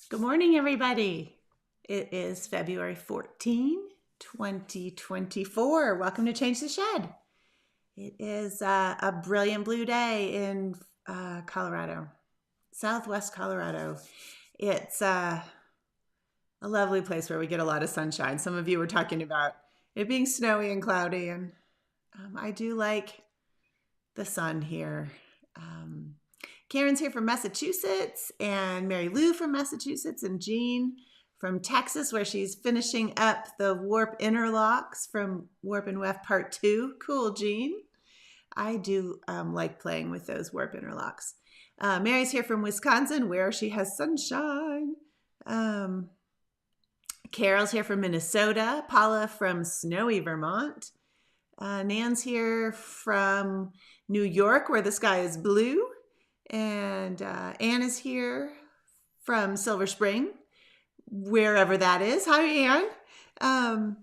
Good morning, everybody. It is February 14, 2024. Welcome to Change the Shed. It is a brilliant blue day in Colorado, Southwest Colorado. It's a lovely place where we get a lot of sunshine. Some of you were talking about it being snowy and cloudy, and I do like the sun here. Karen's here from Massachusetts, and Mary Lou from Massachusetts, and Jean from Texas, where she's finishing up the warp interlocks from Warp and Weft Part 2. Cool, Jean. I do like playing with those warp interlocks. Mary's here from Wisconsin, where she has sunshine. Carol's here from Minnesota. Paula from snowy Vermont. Nan's here from New York, where the sky is blue. And Anne is here from Silver Spring, wherever that is. Hi, Anne.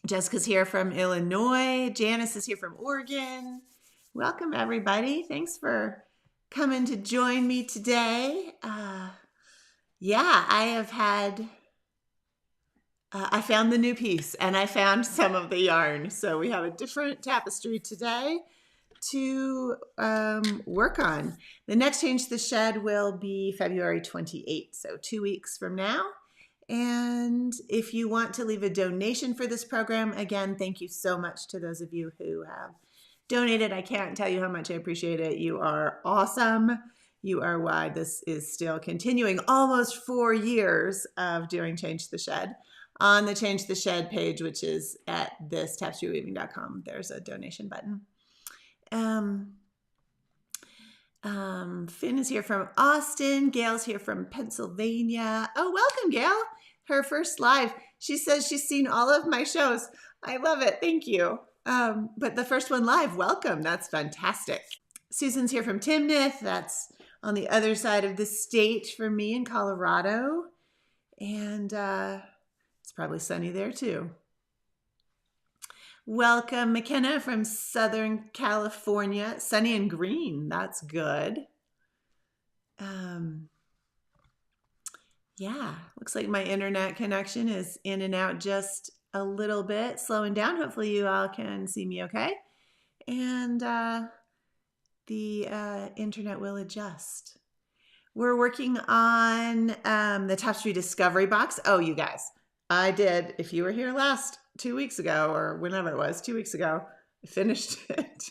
Jessica's here from Illinois. Janice is here from Oregon. Welcome, everybody. Thanks for coming to join me today. I have had... I found the new piece, and I found some of the yarn. So we have a different tapestry today to work on. The next Change the Shed will be February 28th, so 2 weeks from now. And if you want to leave a donation for this program, again, thank you so much to those of you who have donated. I can't tell you how much I appreciate it. You are awesome. You are why this is still continuing almost 4 years of doing Change the Shed. On the Change the Shed page, which is at thistapestryweaving.com, there's a donation button. Finn is here from Austin. Gail's here from Pennsylvania. Oh, welcome, Gail. Her first live. She says she's seen all of my shows. I love it. Thank you. But the first one live, welcome. That's fantastic. Susan's here from Timnath. That's on the other side of the state for me in Colorado. And it's probably sunny there too. Welcome, McKenna from Southern California. Sunny and green, that's good. Looks like my internet connection is in and out just a little bit, slowing down. Hopefully you all can see me okay. And the internet will adjust. We're working on the Tapestry Discovery Box. Oh, you guys, I did, if you were here last 2 weeks ago, or whenever it was, 2 weeks ago, I finished it.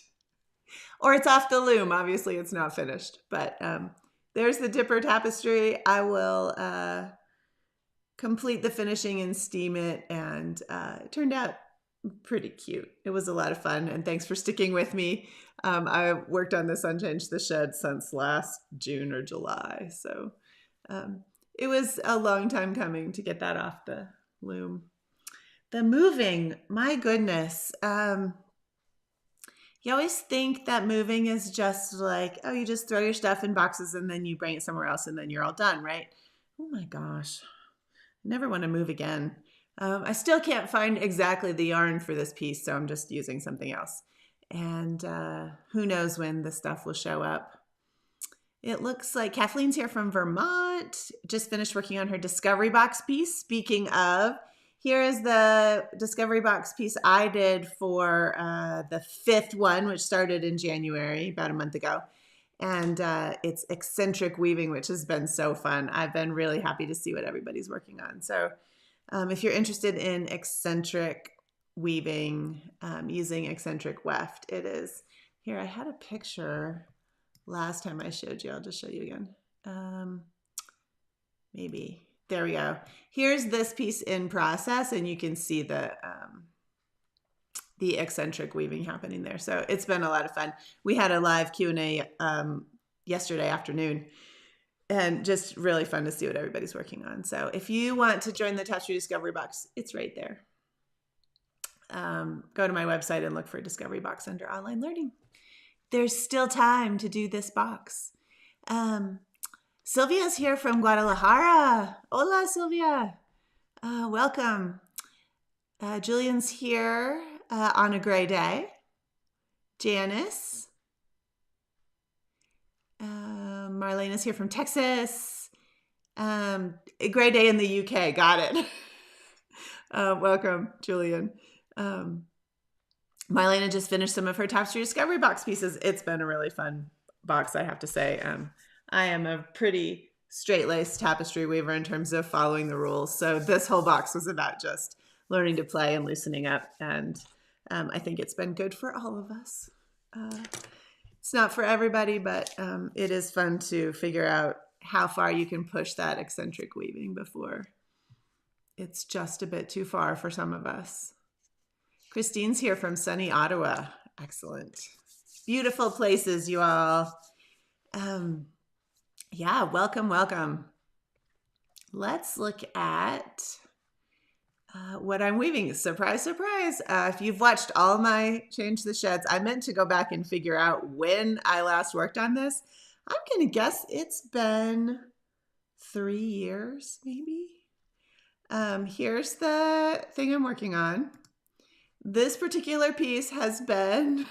Or it's off the loom. Obviously, it's not finished. But there's the Dipper tapestry. I will complete the finishing and steam it. And it turned out pretty cute. It was a lot of fun. And thanks for sticking with me. I worked on this on Change the Shed since last June or July. So it was a long time coming to get that off the loom. The moving, my goodness. You always think that moving is just like, oh, you just throw your stuff in boxes and then you bring it somewhere else and then you're all done, right? Oh my gosh. I never want to move again. I still can't find exactly the yarn for this piece, so I'm just using something else. And who knows when the stuff will show up. It looks like Kathleen's here from Vermont. Just finished working on her Discovery Box piece. Speaking of, here is the Discovery Box piece I did for the 5th one, which started in January, about a month ago. And it's eccentric weaving, which has been so fun. I've been really happy to see what everybody's working on. So if you're interested in eccentric weaving, using eccentric weft, it is. Here, I had a picture last time I showed you. I'll just show you again. Maybe. There we go. Here's this piece in process, and you can see the eccentric weaving happening there. So it's been a lot of fun. We had a live Q&A yesterday afternoon, and just really fun to see what everybody's working on. So if you want to join the Tapestry Discovery Box, it's right there. Go to my website and look for Discovery Box under Online Learning. There's still time to do this box. Sylvia's here from Guadalajara. Hola, Sylvia. Welcome. Julian's here on a gray day. Janice. Marlene is here from Texas. A great day in the UK. Got it. Welcome, Julian. Mylena just finished some of her Tapestry Discovery Box pieces. It's been a really fun box, I have to say. I am a pretty straight-laced tapestry weaver in terms of following the rules. So this whole box was about just learning to play and loosening up. And I think it's been good for all of us. It's not for everybody, but it is fun to figure out how far you can push that eccentric weaving before it's just a bit too far for some of us. Christine's here from sunny Ottawa. Excellent. Beautiful places, you all. Yeah, welcome, welcome. Let's look at what I'm weaving. Surprise, surprise. If you've watched all my Change the Sheds, I meant to go back and figure out when I last worked on this. I'm going to guess it's been 3 years, maybe. Here's the thing I'm working on. This particular piece has been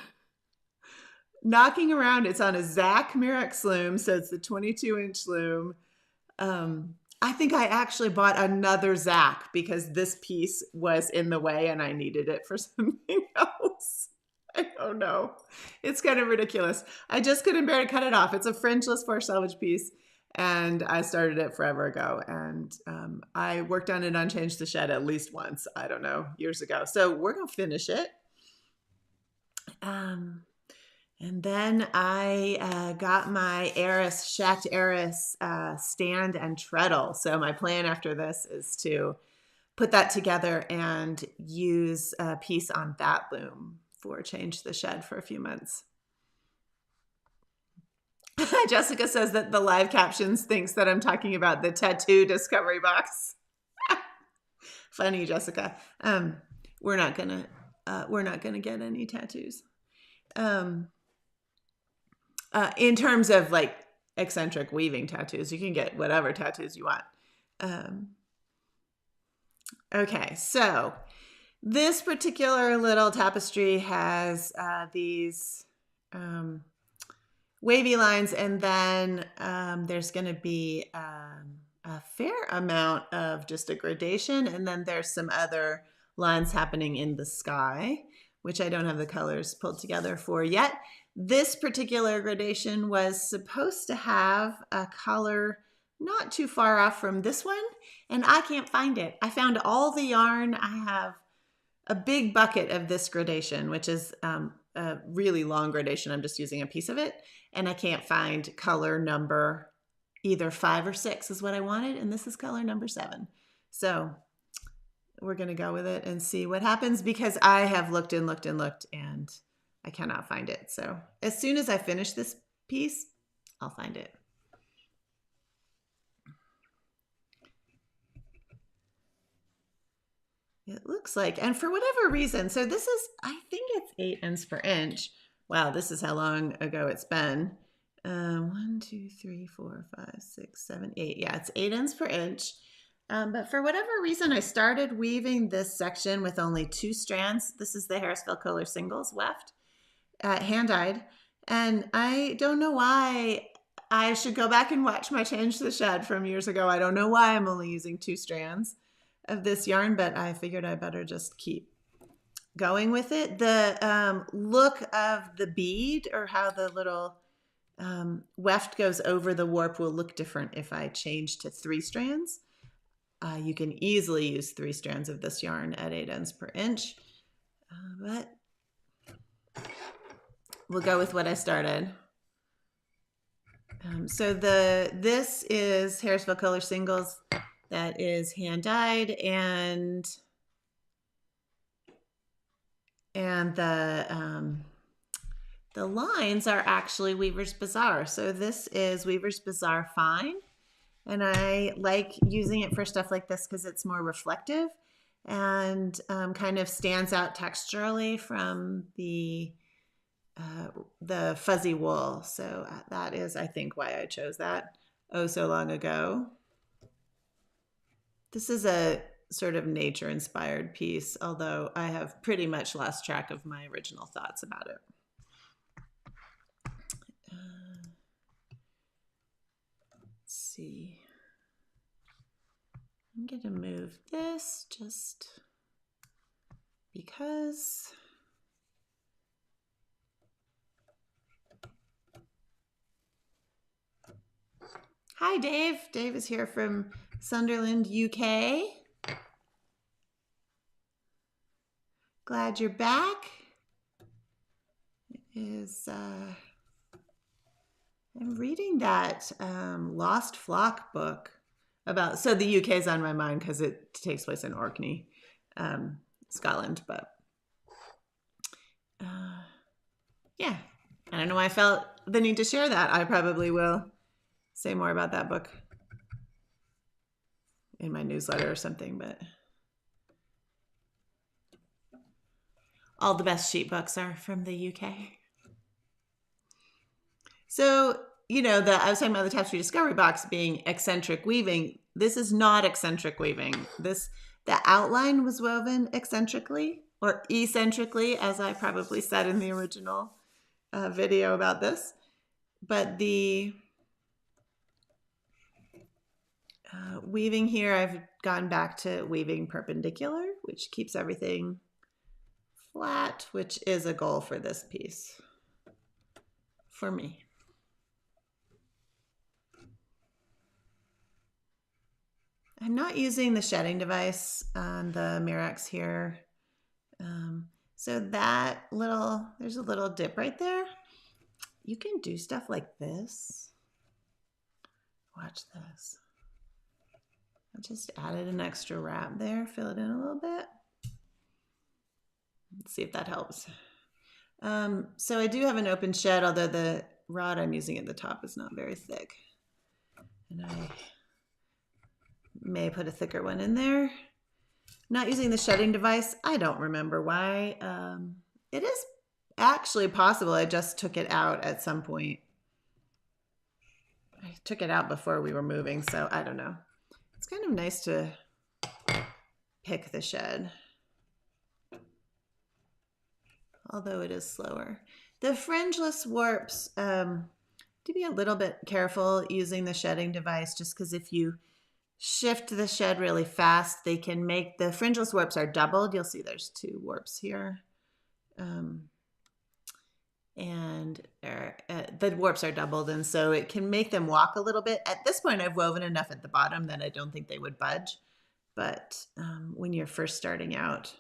knocking around. It's on a Zach Murex loom, so it's the 22-inch loom. I think I actually bought another Zach because this piece was in the way and I needed it for something else. I don't know. It's kind of ridiculous. I just couldn't bear to cut it off. It's a fringeless forced selvage piece, and I started it forever ago. And I worked on it on Change the Shed at least once, I don't know, years ago. So we're going to finish it. And then I got my Shacked Eris stand and treadle. So my plan after this is to put that together and use a piece on that loom for Change the Shed for a few months. Jessica says that the live captions thinks that I'm talking about the tattoo discovery box. Funny, Jessica. We're not gonna get any tattoos. In terms of like eccentric weaving tattoos, you can get whatever tattoos you want. Okay, so this particular little tapestry has these wavy lines, and then there's going to be a fair amount of just a gradation, and then there's some other lines happening in the sky, which I don't have the colors pulled together for yet. This particular gradation was supposed to have a color not too far off from this one, and I can't find it. I found all the yarn. I have a big bucket of this gradation, which is a really long gradation. I'm just using a piece of it, and I can't find color number either 5 or 6 is what I wanted, and this is color number 7. So we're going to go with it and see what happens, because I have looked and looked and looked, and I cannot find it. So as soon as I finish this piece, I'll find it. It looks like, and for whatever reason, so this is, I think it's 8 ends per inch. Wow, this is how long ago it's been. 1, 2, 3, 4, 5, 6, 7, 8. Yeah, it's 8 ends per inch. But for whatever reason, I started weaving this section with only 2 strands. This is the Harrisville Color Singles weft, hand-dyed. And I don't know why. I should go back and watch my Change the Shed from years ago. I don't know why I'm only using 2 strands of this yarn, but I figured I better just keep going with it. The look of the bead, or how the little weft goes over the warp, will look different if I change to 3 strands. You can easily use 3 strands of this yarn at 8 ends per inch, but we'll go with what I started. So this is Harrisville Color Singles that is hand dyed, and the lines are actually Weaver's Bazaar. So this is Weaver's Bazaar Fine, and I like using it for stuff like this because it's more reflective and kind of stands out texturally from the fuzzy wool. So that is, I think, why I chose that oh so long ago. This is a sort of nature-inspired piece, although I have pretty much lost track of my original thoughts about it. Let's see. I'm going to move this just because. Hi, Dave. Dave is here from Sunderland, UK. Glad you're back. I'm reading that Lost Flock book about, so the UK is on my mind because it takes place in Orkney, Scotland, but yeah, I don't know why I felt the need to share that. I probably will say more about that book in my newsletter or something, but all the best sheet books are from the UK. So, you know, I was talking about the Tapestry Discovery Box being eccentric weaving. This is not eccentric weaving. The outline was woven eccentrically or eccentrically, as I probably said in the original video about this. But the weaving here, I've gone back to weaving perpendicular, which keeps everything flat, which is a goal for this piece, for me. I'm not using the shedding device on the Mirax here. So there's a little dip right there. You can do stuff like this. Watch this. I just added an extra wrap there, fill it in a little bit. Let's see if that helps. So I do have an open shed, although the rod I'm using at the top is not very thick. And I may put a thicker one in there. Not using the shedding device. I don't remember why. It is actually possible I just took it out at some point. I took it out before we were moving, so I don't know. It's kind of nice to pick the shed, although it is slower. The fringeless warps, to be a little bit careful using the shedding device, just because if you shift the shed really fast, they can make the fringeless warps are doubled. You'll see there's 2 warps here. And the warps are doubled, and so it can make them walk a little bit. At this point, I've woven enough at the bottom that I don't think they would budge. But when you're first starting out,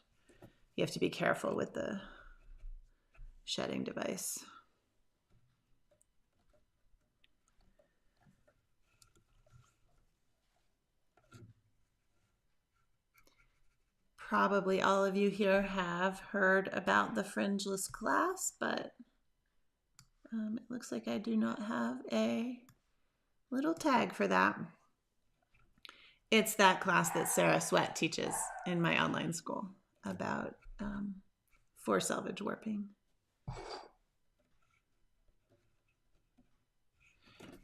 you have to be careful with the shedding device. Probably all of you here have heard about the fringeless class, but it looks like I do not have a little tag for that. It's that class that Sarah Sweat teaches in my online school about for selvage warping.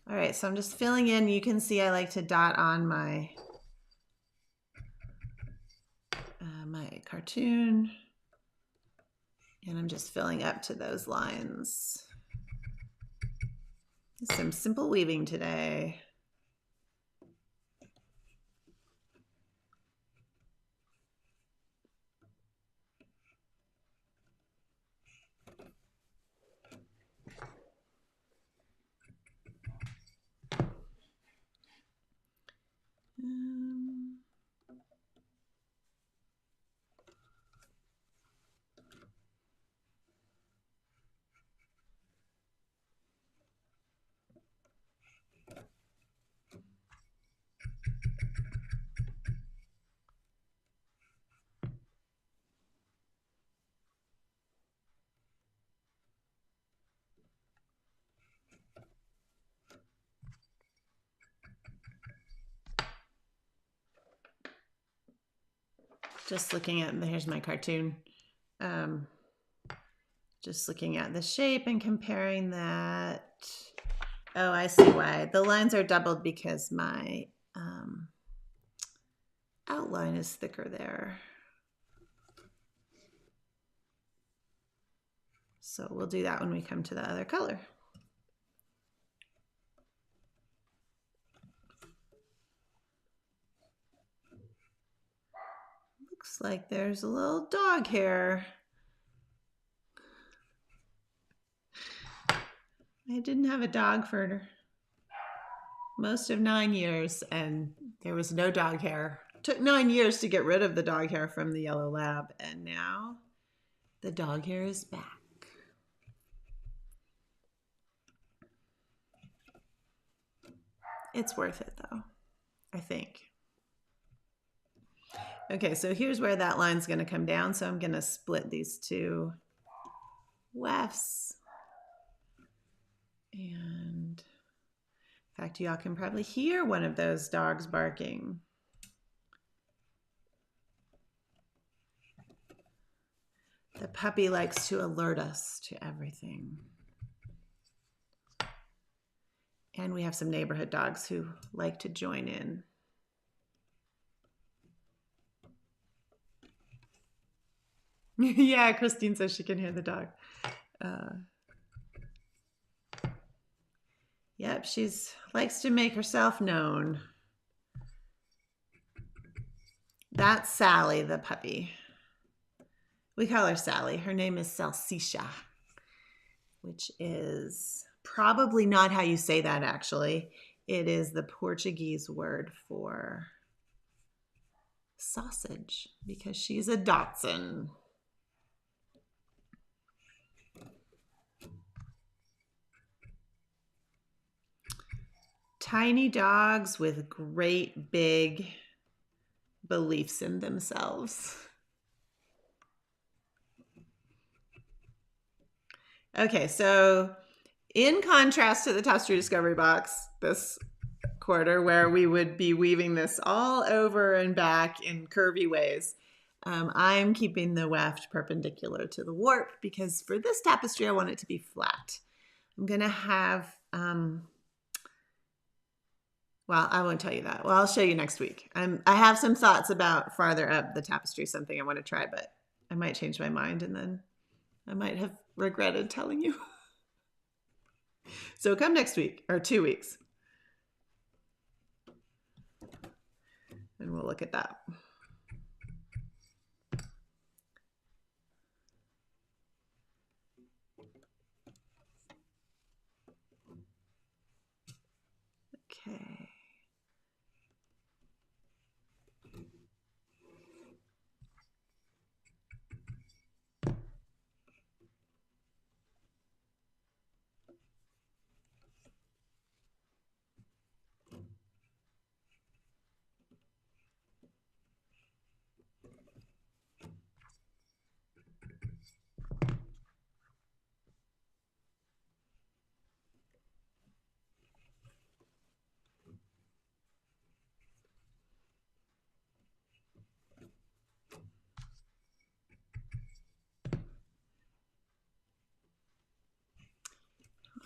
All right, so I'm just filling in. You can see I like to dot on my my cartoon, and I'm just filling up to those lines. Some simple weaving today. Just looking at, here's my cartoon. Just looking at the shape and comparing that. Oh, I see why. The lines are doubled because my outline is thicker there. So we'll do that when we come to the other color. Looks like there's a little dog hair. I didn't have a dog for most of 9 years, and there was no dog hair. It took 9 years to get rid of the dog hair from the yellow lab, and now the dog hair is back. It's worth it though, I think. Okay, so here's where that line's going to come down. So I'm going to split these two wefts. And in fact, y'all can probably hear one of those dogs barking. The puppy likes to alert us to everything. And we have some neighborhood dogs who like to join in. Yeah, Christine says she can hear the dog. Yep, she's likes to make herself known. That's Sally, the puppy. We call her Sally. Her name is Salsicha, which is probably not how you say that, actually. It is the Portuguese word for sausage because she's a Dachshund. Tiny dogs with great big beliefs in themselves. Okay, so in contrast to the Tapestry Discovery Box this quarter, where we would be weaving this all over and back in curvy ways, I'm keeping the weft perpendicular to the warp because for this tapestry, I want it to be flat. I'm going to have... well, I won't tell you that. Well, I'll show you next week. I have some thoughts about farther up the tapestry, something I want to try, but I might change my mind and then I might have regretted telling you. So come next week or 2 weeks. And we'll look at that. Okay.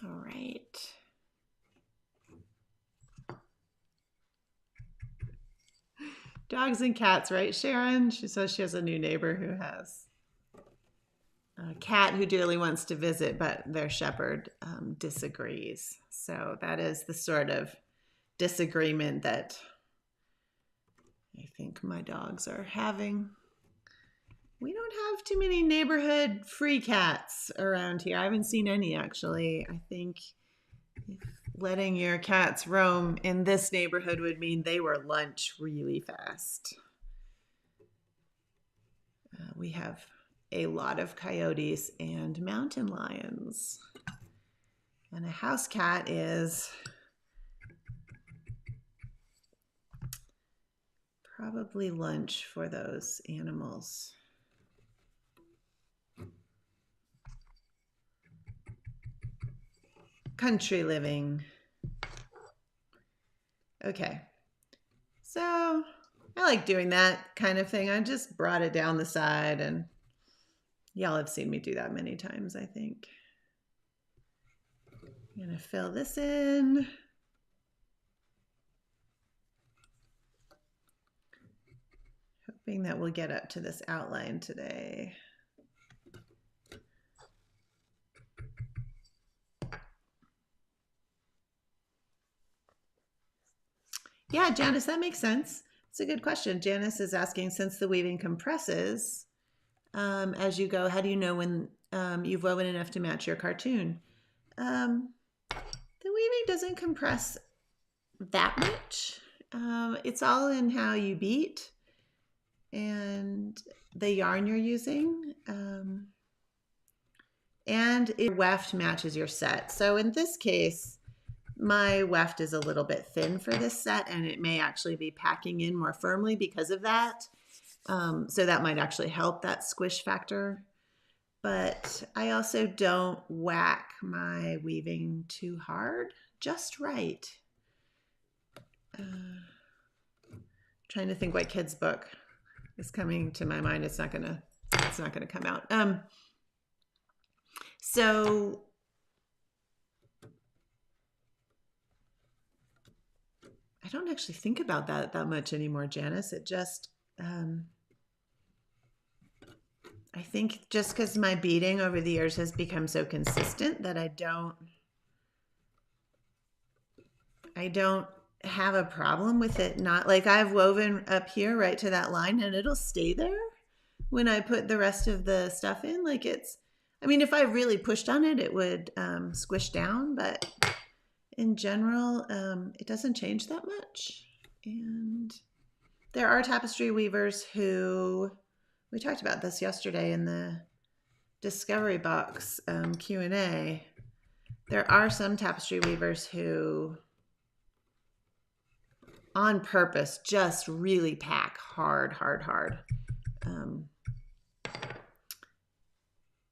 All right. Dogs and cats, right, Sharon? She says she has a new neighbor who has a cat who dearly wants to visit, but their shepherd disagrees. So that is the sort of disagreement that I think my dogs are having. We don't have too many neighborhood free cats around here. I haven't seen any, actually. I think if letting your cats roam in this neighborhood would mean they were lunch really fast. We have a lot of coyotes and mountain lions. And a house cat is probably lunch for those animals. Country living. Okay, so I like doing that kind of thing. I just brought it down the side, and y'all have seen me do that many times, I think. I'm gonna fill this in. Hoping that we'll get up to this outline today. Yeah, Janice, that makes sense. It's a good question. Janice is asking, since the weaving compresses as you go, how do you know when you've woven enough to match your cartoon? The weaving doesn't compress that much. It's all in how you beat and the yarn you're using. And your weft matches your set. So in this case, my weft is a little bit thin for this set, and it may actually be packing in more firmly because of that. So that might actually help that squish factor. But I also don't whack my weaving too hard, just right. Trying to think what kid's book is coming to my mind. It's not gonna come out. So I don't actually think about that much anymore, Janice. It just I think just because my beading over the years has become so consistent that I don't have a problem with it. Not like I've woven up here right to that line and it'll stay there when I put the rest of the stuff in. Like I mean, if I really pushed on it, it would squish down, but in general, it doesn't change that much. And there are tapestry weavers who, we talked about this yesterday in the Discovery Box Q&A. There are some tapestry weavers who, on purpose, just really pack hard.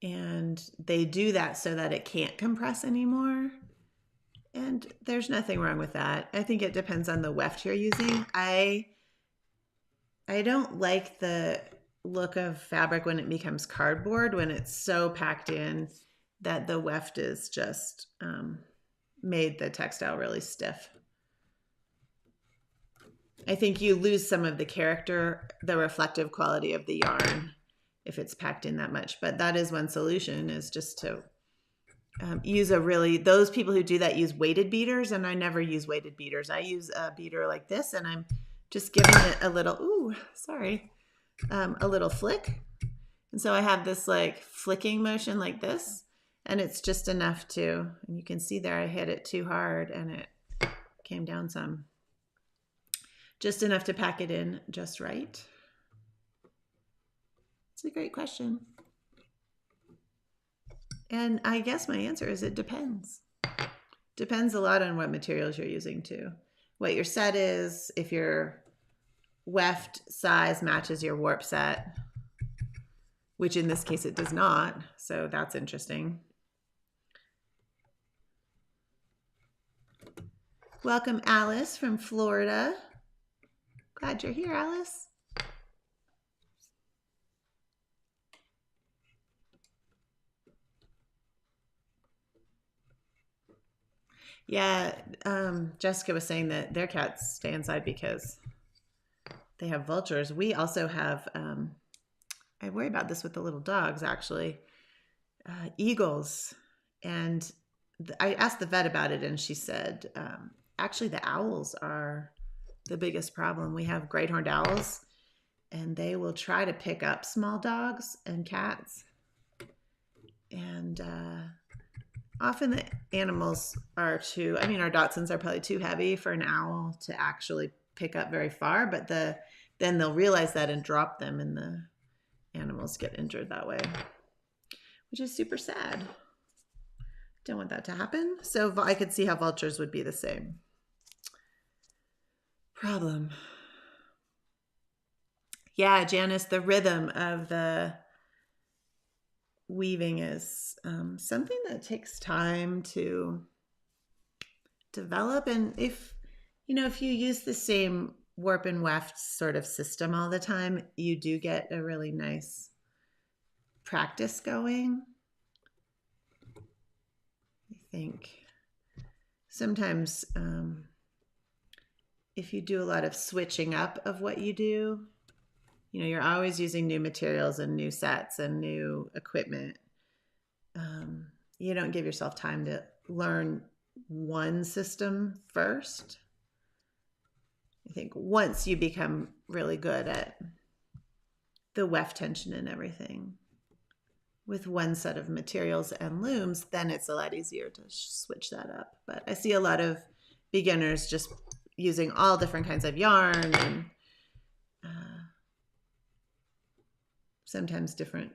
And they do that so that it can't compress anymore. And there's nothing wrong with that. I think it depends on the weft you're using. I don't like the look of fabric when it becomes cardboard, when it's so packed in that the weft is just made the textile really stiff. I think you lose some of the character, the reflective quality of the yarn if it's packed in that much. But that is one solution, is just to use those people who do that use weighted beaters, and I never use weighted beaters. I use a beater like this, and I'm just giving it a little, a little flick. And so I have this like flicking motion like this, and it's just enough to, and you can see there I hit it too hard and it came down some. Just enough to pack it in just right. It's a great question. And I guess my answer is it depends. Depends a lot on what materials you're using too. What your set is, if your weft size matches your warp set, which in this case it does not. So that's interesting. Welcome, Alice from Florida. Glad you're here, Alice. Yeah, Jessica was saying that their cats stay inside because they have vultures. We also have, I worry about this with the little dogs actually, eagles. And I asked the vet about it and she said, actually the owls are the biggest problem. We have great horned owls and they will try to pick up small dogs and cats. And often the animals are too, I mean, our Dachshunds are probably too heavy for an owl to actually pick up very far, but then they'll realize that and drop them and the animals get injured that way, which is super sad. Don't want that to happen. So I could see how vultures would be the same problem. Yeah, Janice, the rhythm of the weaving is something that takes time to develop. And if you use the same warp and weft sort of system all the time, you do get a really nice practice going. I think sometimes if you do a lot of switching up of what you do, you're always using new materials and new sets and new equipment. You don't give yourself time to learn one system first. I think once you become really good at the weft tension and everything with one set of materials and looms, then it's a lot easier to switch that up. But I see a lot of beginners just using all different kinds of yarn and sometimes different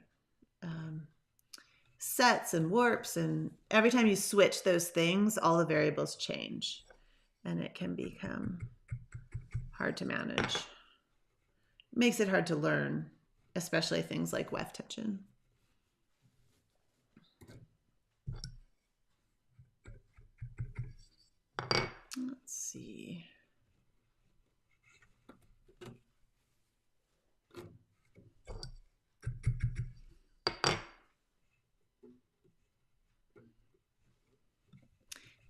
sets and warps, and every time you switch those things, all the variables change and it can become hard to manage. It makes it hard to learn, especially things like weft tension. Let's see.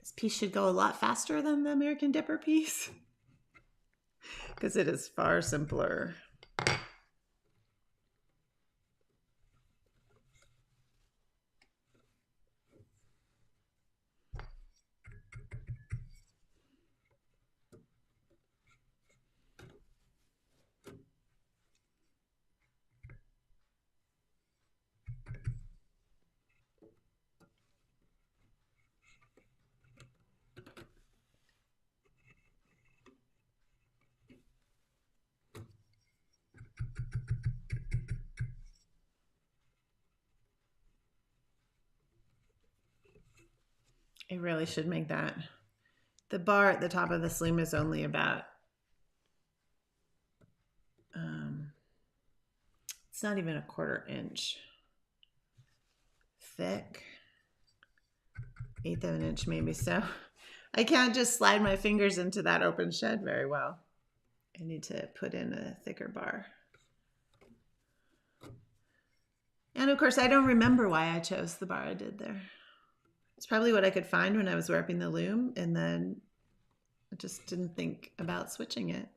This piece should go a lot faster than the American Dipper piece because it is far simpler. I really should make that. The bar at the top of this loom is only about, it's not even a 1/4 inch thick, 1/8 of an inch maybe. So I can't just slide my fingers into that open shed very well. I need to put in a thicker bar. And of course, I don't remember why I chose the bar I did there. It's probably what I could find when I was warping the loom, and then I just didn't think about switching it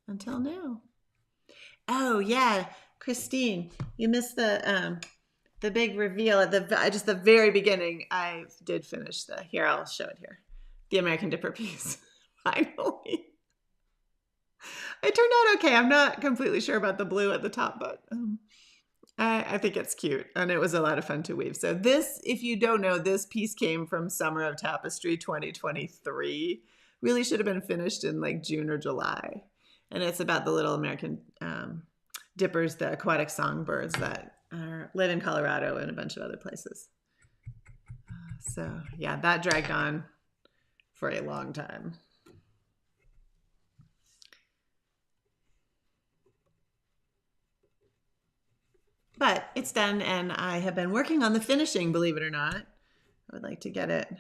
until now. Oh yeah, Christine, you missed the big reveal at just the very beginning. I did finish here. I'll show it here. The American Dipper piece. Finally, it turned out okay. I'm not completely sure about the blue at the top, but I think it's cute, and it was a lot of fun to weave. So this, if you don't know, this piece came from Summer of Tapestry 2023. Really should have been finished in like June or July. And it's about the little American dippers, the aquatic songbirds that live in Colorado and a bunch of other places. So yeah, that dragged on for a long time. But it's done, and I have been working on the finishing, believe it or not. I would like to get it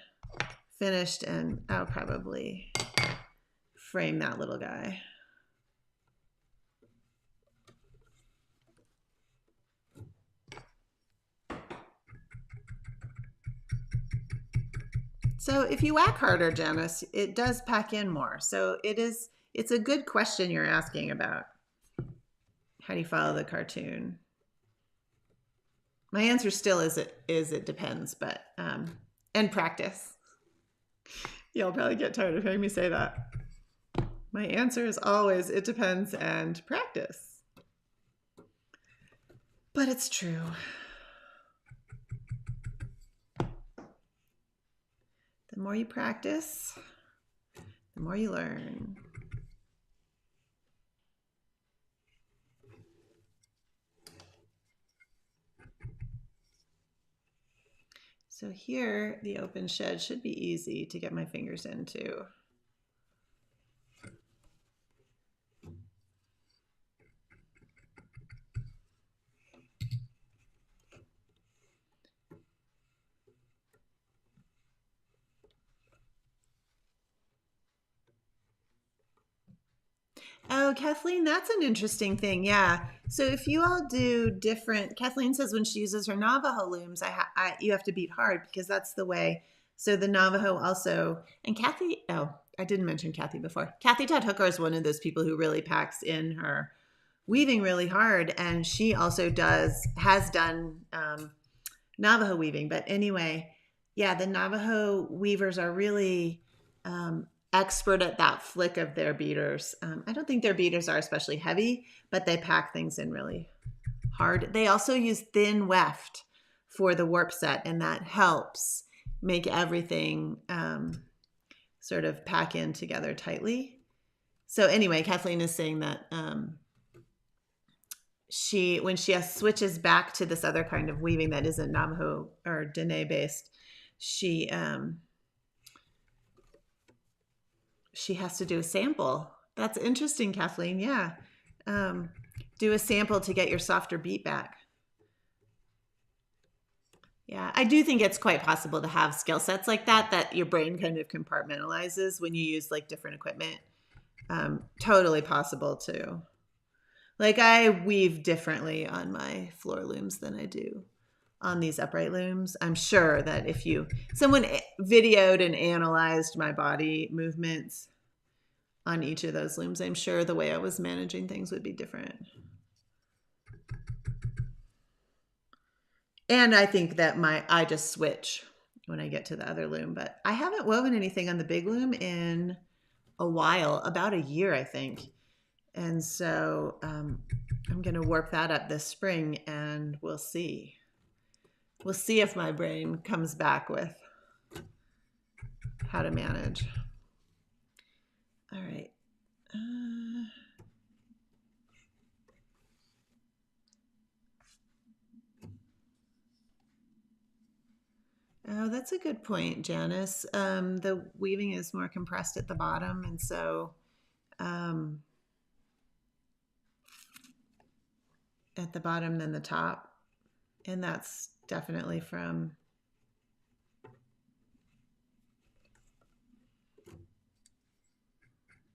finished, and I'll probably frame that little guy. So if you whack harder, Janice, it does pack in more. So it's a good question you're asking about how do you follow the cartoon. My answer still is it depends, but and practice. You'll probably get tired of hearing me say that. My answer is always it depends and practice. But it's true. The more you practice, the more you learn. So here, the open shed should be easy to get my fingers into. Oh, Kathleen, that's an interesting thing. Yeah. So if you all do different, Kathleen says when she uses her Navajo looms, you have to beat hard because that's the way. So the Navajo also, and Kathy, oh, I didn't mention Kathy before. Kathy Todd Hooker is one of those people who really packs in her weaving really hard. And she also has done Navajo weaving. But anyway, yeah, the Navajo weavers are really, expert at that flick of their beaters. I don't think their beaters are especially heavy, but they pack things in really hard. They also use thin weft for the warp set, and that helps make everything sort of pack in together tightly. So anyway, Kathleen is saying that when she switches back to this other kind of weaving that isn't Navajo or Dene based, she has to do a sample. That's interesting, Kathleen. Yeah. Do a sample to get your softer beat back. Yeah, I do think it's quite possible to have skill sets like that your brain kind of compartmentalizes when you use like different equipment. Totally possible too. Like I weave differently on my floor looms than I do on these upright looms. I'm sure that if someone videoed and analyzed my body movements on each of those looms, I'm sure the way I was managing things would be different. And I think that I just switch when I get to the other loom, but I haven't woven anything on the big loom in a while, about a year, I think. And so I'm going to warp that up this spring, and we'll see. We'll see if my brain comes back with how to manage. All right. Oh, that's a good point, Janice. The weaving is more compressed at the bottom, and so at the bottom than the top. And that's definitely from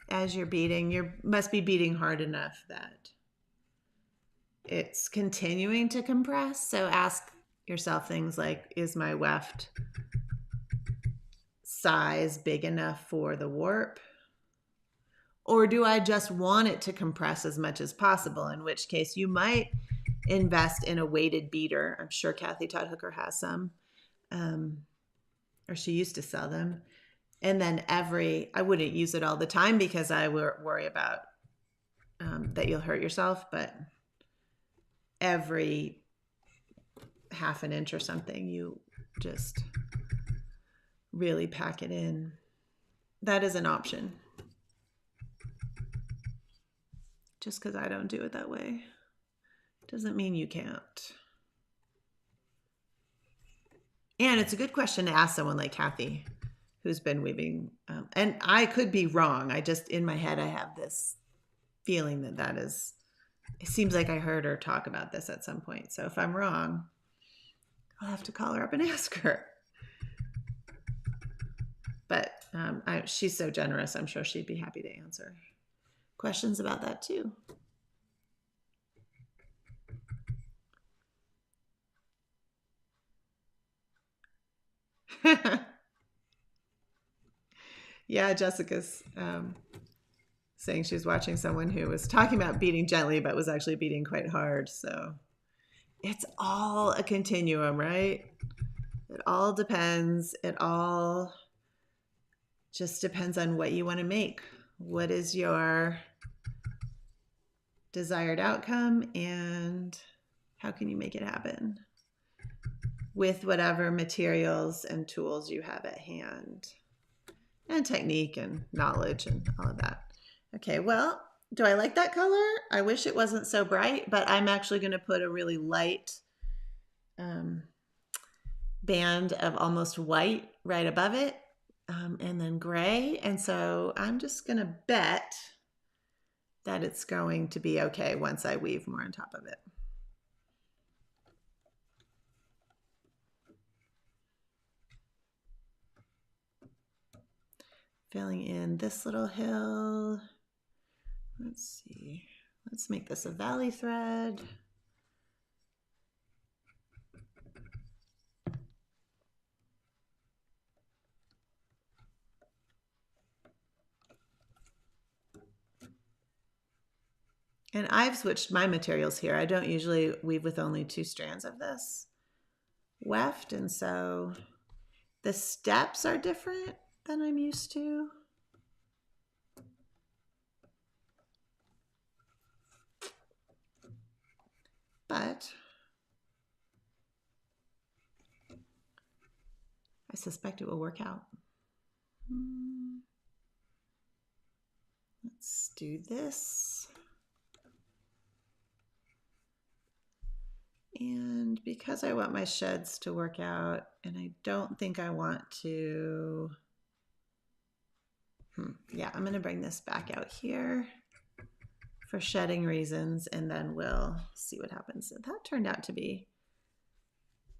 as you're beating, you must be beating hard enough that it's continuing to compress. So ask yourself things like, is my weft size big enough for the warp? Or do I just want it to compress as much as possible? In which case you might invest in a weighted beater. I'm sure Kathy Todd Hooker has some, or she used to sell them. And then I wouldn't use it all the time because I worry about that you'll hurt yourself, but every half an inch or something, you just really pack it in. That is an option. Just because I don't do it that way doesn't mean you can't. And it's a good question to ask someone like Kathy, who's been weaving. And I could be wrong. In my head, I have this feeling that is, it seems like I heard her talk about this at some point. So if I'm wrong, I'll have to call her up and ask her. But she's so generous. I'm sure she'd be happy to answer questions about that too. Yeah, Jessica's saying she's watching someone who was talking about beating gently, but was actually beating quite hard. So it's all a continuum, right? It all depends. It all just depends on what you want to make. What is your desired outcome, and how can you make it happen with whatever materials and tools you have at hand, and technique and knowledge and all of that. Okay, well, do I like that color? I wish it wasn't so bright, but I'm actually going to put a really light band of almost white right above it, and then gray. And so I'm just going to bet that it's going to be okay once I weave more on top of it. Filling in this little hill. Let's see. Let's make this a valley thread. And I've switched my materials here. I don't usually weave with only 2 strands of this weft, and so the steps are different than I'm used to. but I suspect it will work out. Let's do this. And because I want my sheds to work out, and I don't think I want to, yeah, I'm going to bring this back out here for shedding reasons, and then we'll see what happens. So that turned out to be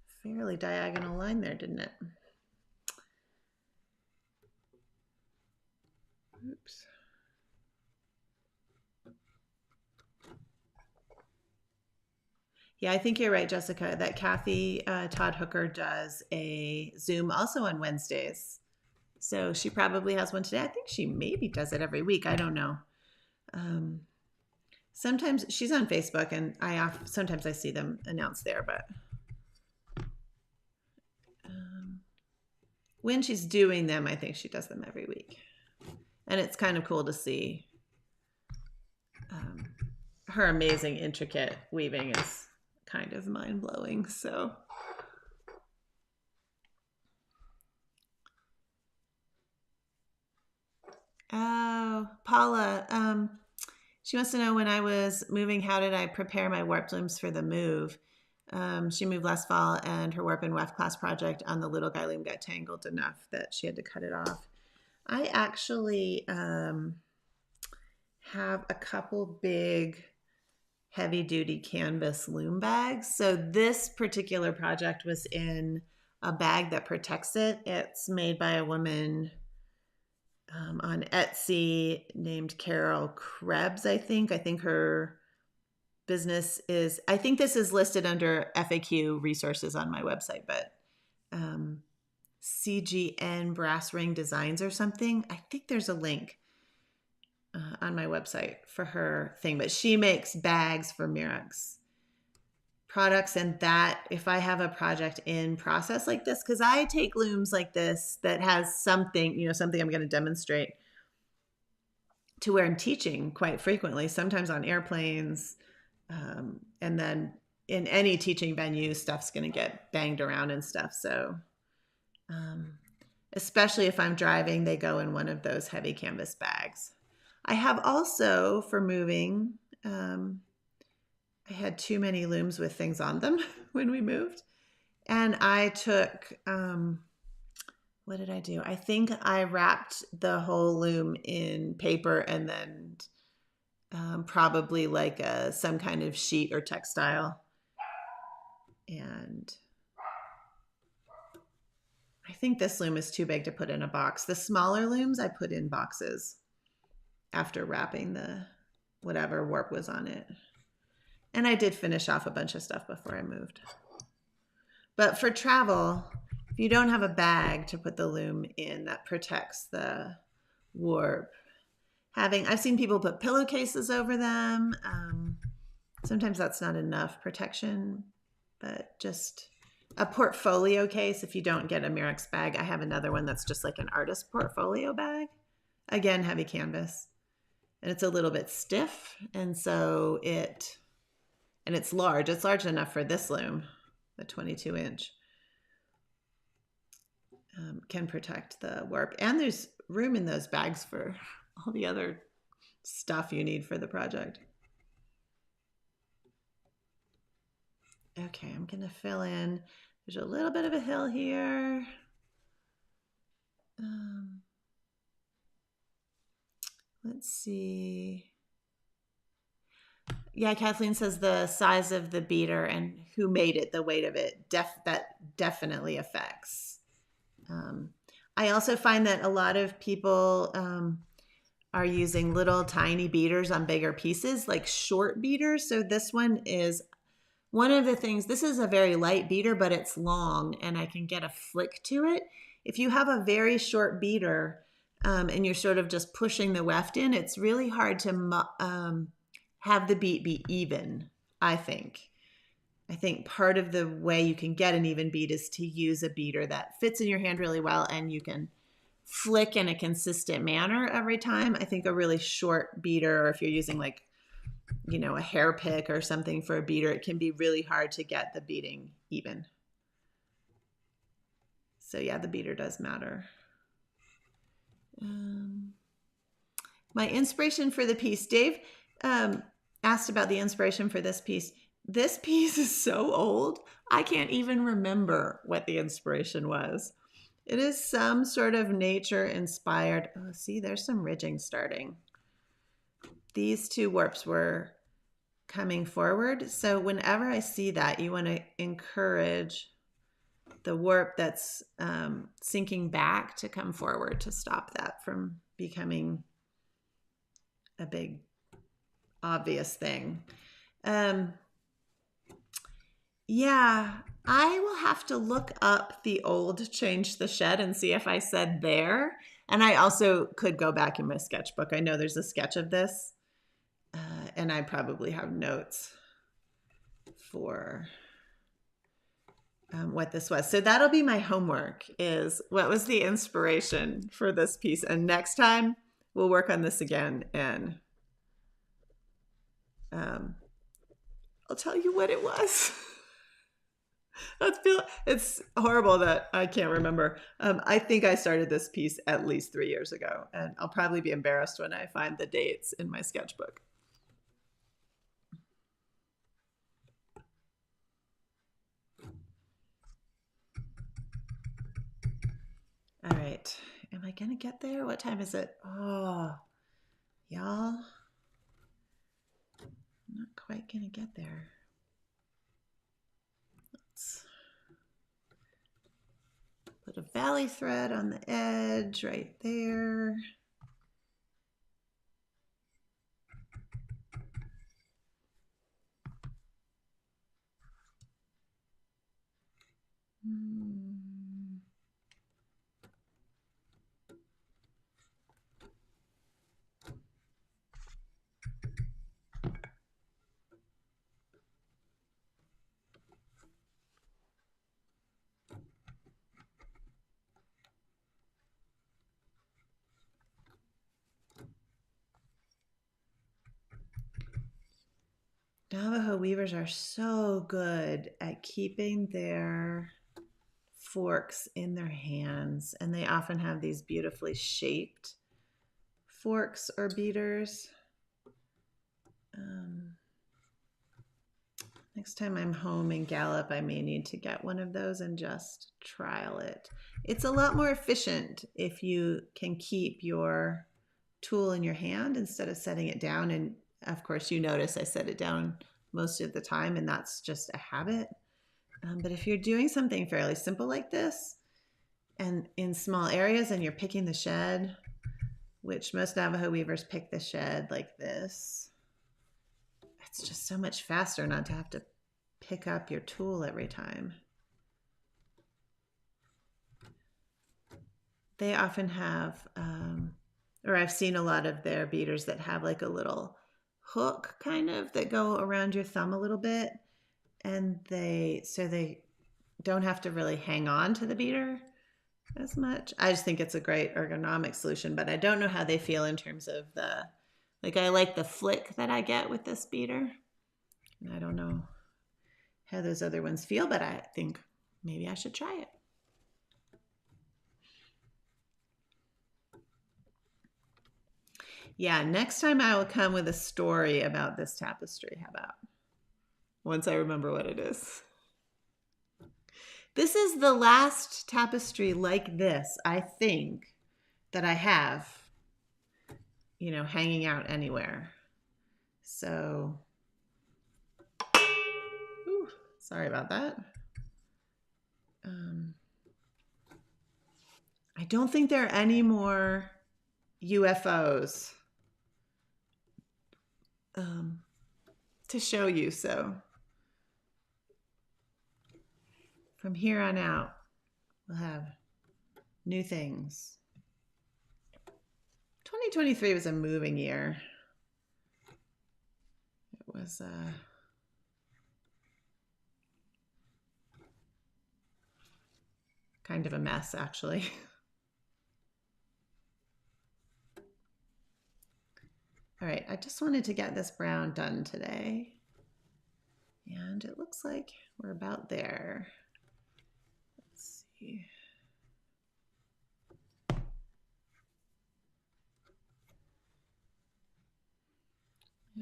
a fairly diagonal line there, didn't it? Oops. Yeah, I think you're right, Jessica, that Kathy Todd Hooker does a Zoom also on Wednesdays. So she probably has one today. I think she maybe does it every week. I don't know. Sometimes she's on Facebook, and sometimes I see them announced there, but when she's doing them, I think she does them every week. And it's kind of cool to see her amazing, intricate weaving is kind of mind-blowing. So oh, Paula, she wants to know, when I was moving, how did I prepare my warp looms for the move? She moved last fall, and her warp and weft class project on the little guy loom got tangled enough that she had to cut it off. I actually have a couple big heavy-duty canvas loom bags. So this particular project was in a bag that protects it. It's made by a woman on Etsy named Carol Krebs, I think. I think her business is, I think this is listed under FAQ resources on my website, but CGN Brass Ring Designs or something. I think there's a link on my website for her thing, but she makes bags for Mirax products. And that, if I have a project in process like this, because I take looms like this that has something, something I'm going to demonstrate, to where I'm teaching quite frequently, sometimes on airplanes, and then in any teaching venue, stuff's going to get banged around and stuff. So especially if I'm driving, they go in one of those heavy canvas bags. I have also, for moving, I had too many looms with things on them when we moved. And I took, what did I do? I think I wrapped the whole loom in paper, and then probably like some kind of sheet or textile. And I think this loom is too big to put in a box. The smaller looms I put in boxes after wrapping the whatever warp was on it. And I did finish off a bunch of stuff before I moved. But for travel, if you don't have a bag to put the loom in that protects the warp, I've seen people put pillowcases over them. Sometimes that's not enough protection, but just a portfolio case. If you don't get a Mirax bag, I have another one that's just like an artist portfolio bag. Again, heavy canvas. And it's a little bit stiff. And so it's large. It's large enough for this loom, the 22-inch. Can protect the warp. And there's room in those bags for all the other stuff you need for the project. Okay, I'm going to fill in. There's a little bit of a hill here. Let's see. Yeah, Kathleen says the size of the beater and who made it, the weight of it, that definitely affects. I also find that a lot of people are using little tiny beaters on bigger pieces, like short beaters. So this one is one of the things, this is a very light beater, but it's long and I can get a flick to it. If you have a very short beater and you're sort of just pushing the weft in, it's really hard to have the beat be even, I think. I think part of the way you can get an even beat is to use a beater that fits in your hand really well and you can flick in a consistent manner every time. I think a really short beater, or if you're using like you know, a hair pick or something for a beater, it can be really hard to get the beading even. So yeah, the beater does matter. My inspiration for the piece, Dave asked about the inspiration for this piece. This piece is so old, I can't even remember what the inspiration was. It is some sort of nature inspired. Oh, see, there's some ridging starting. These two warps were coming forward. So whenever I see that, you want to encourage the warp that's sinking back to come forward to stop that from becoming a big obvious thing. Yeah, I will have to look up the old Change the Shed and see if I said there. And I also could go back in my sketchbook. I know there's a sketch of this, and I probably have notes for what this was. So that'll be my homework, is what was the inspiration for this piece. And next time we'll work on this again, and I'll tell you what it was. It's horrible that I can't remember. I think I started this piece at least 3 years ago, and I'll probably be embarrassed when I find the dates in my sketchbook. All right. Am I going to get there? What time is it? Oh, y'all. I'm not quite going to get there. Let's put a valley thread on the edge right there. Navajo weavers are so good at keeping their forks in their hands, and they often have these beautifully shaped forks or beaters. Next time I'm home in Gallup, I may need to get one of those and just trial it. It's a lot more efficient if you can keep your tool in your hand instead of setting it down. And of course, you notice I set it down most of the time, and that's just a habit. But if you're doing something fairly simple like this, and in small areas, and you're picking the shed, which most Navajo weavers pick the shed like this, it's just so much faster not to have to pick up your tool every time. They often have, or I've seen a lot of their beaters that have like a little hook kind of that go around your thumb a little bit, and they don't have to really hang on to the beater as much. I just think it's a great ergonomic solution, but I don't know how they feel in terms of I like the flick that I get with this beater. And I don't know how those other ones feel, but I think maybe I should try it. Yeah, next time I will come with a story about this tapestry. How about? Once I remember what it is. This is the last tapestry like this, I think, that I have, hanging out anywhere. So, sorry about that. I don't think there are any more UFOs to show you. So from here on out, we'll have new things. 2023 was a moving year. It was kind of a mess, actually. All right, I just wanted to get this brown done today. And it looks like we're about there. Let's see.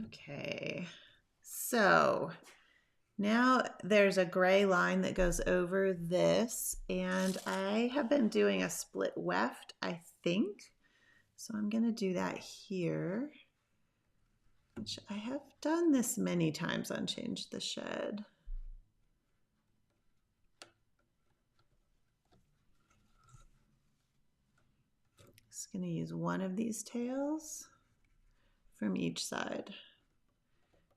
Okay, so now there's a gray line that goes over this, and I have been doing a split weft, I think. So I'm going to do that here, which I have done this many times on Change the Shed. Just going to use one of these tails from each side.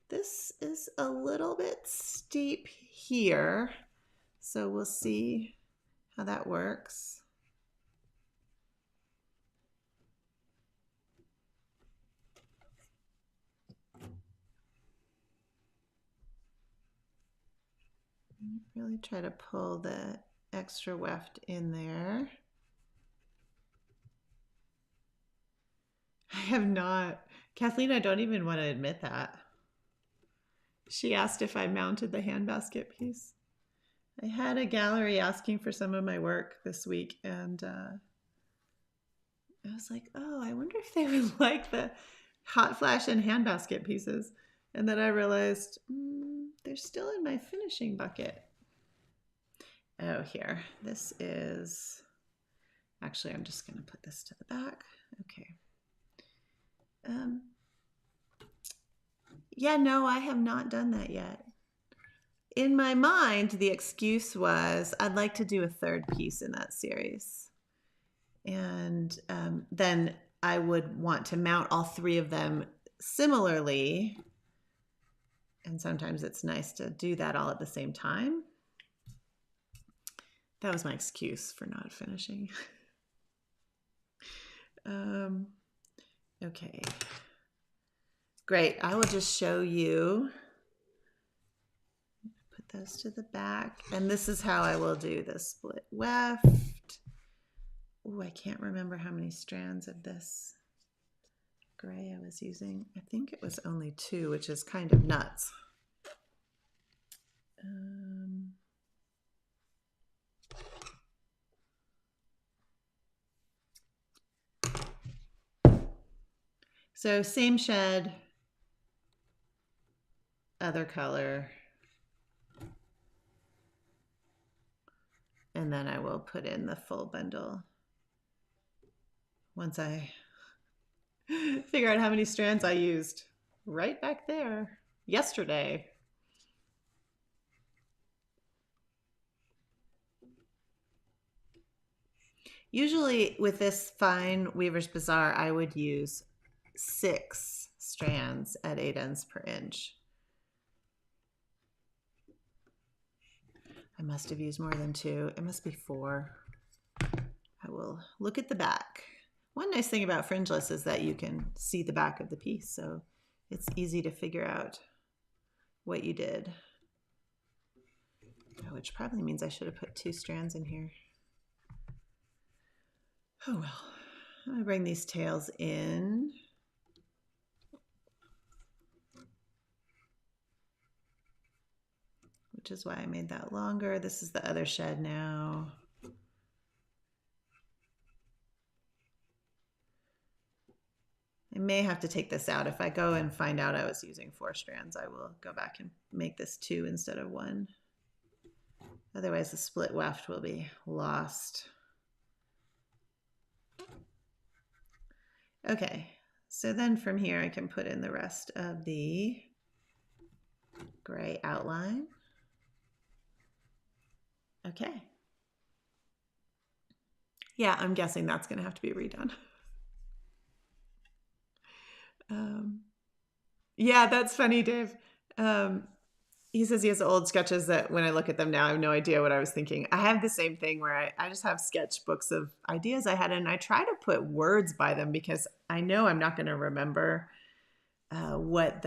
This is a little bit steep here, so we'll see how that works. Really try to pull the extra weft in there. I have not. Kathleen, I don't even want to admit that. She asked if I mounted the handbasket piece. I had a gallery asking for some of my work this week, and I was like, oh, I wonder if they would like the hot flash and handbasket pieces. And then I realized they're still in my finishing bucket. Oh, here. This is, actually, I'm just going to put this to the back. Okay. Yeah, no, I have not done that yet. In my mind, the excuse was I'd like to do a third piece in that series. And then I would want to mount all three of them similarly. And sometimes it's nice to do that all at the same time. That was my excuse for not finishing. Okay. Great. I will just show you. Put those to the back. And this is how I will do the split weft. Oh, I can't remember how many strands of this gray I was using. I think it was only 2, which is kind of nuts. So same shed, other color, and then I will put in the full bundle once I figure out how many strands I used right back there yesterday. Usually with this fine Weaver's Bazaar, I would use 6 strands at 8 ends per inch. I must have used more than 2. It must be 4. I will look at the back. One nice thing about fringeless is that you can see the back of the piece, so it's easy to figure out what you did. Which probably means I should have put 2 strands in here. Oh well. I'm going to bring these tails in. Which is why I made that longer. This is the other shed now. I may have to take this out. If I go and find out I was using 4 strands, I will go back and make this 2 instead of 1. Otherwise, the split weft will be lost. Okay, so then from here I can put in the rest of the gray outline. Okay. Yeah, I'm guessing that's going to have to be redone. Yeah, that's funny, Dave. He says he has old sketches that when I look at them now, I have no idea what I was thinking. I have the same thing where I just have sketchbooks of ideas I had, and I try to put words by them because I know I'm not going to remember what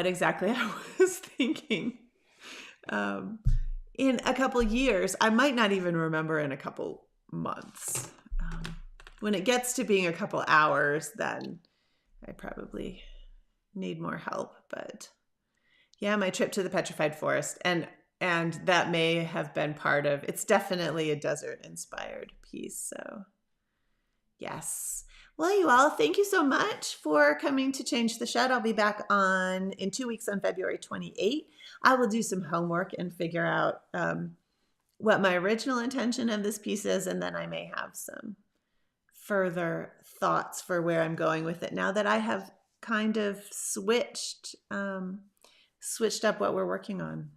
exactly I was thinking. In a couple years, I might not even remember in a couple months. When it gets to being a couple hours, then I probably need more help. But yeah, my trip to the petrified forest, and that may have been part of, it's definitely a desert inspired piece. So yes. Well, you all, thank you so much for coming to Change the Shed. I'll be back in 2 weeks on February 28th. I will do some homework and figure out what my original intention of this piece is, and then I may have some further thoughts for where I'm going with it now that I have kind of switched up what we're working on.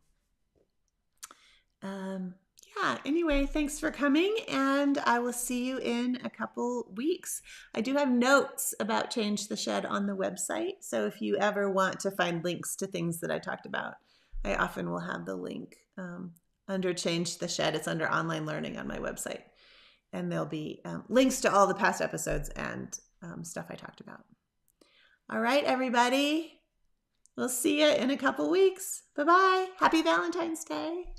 Yeah, anyway, thanks for coming, and I will see you in a couple weeks. I do have notes about Change the Shed on the website, so if you ever want to find links to things that I talked about, I often will have the link under Change the Shed. It's under online learning on my website, and there'll be links to all the past episodes and stuff I talked about. All right, everybody. We'll see you in a couple weeks. Bye-bye. Happy Valentine's Day.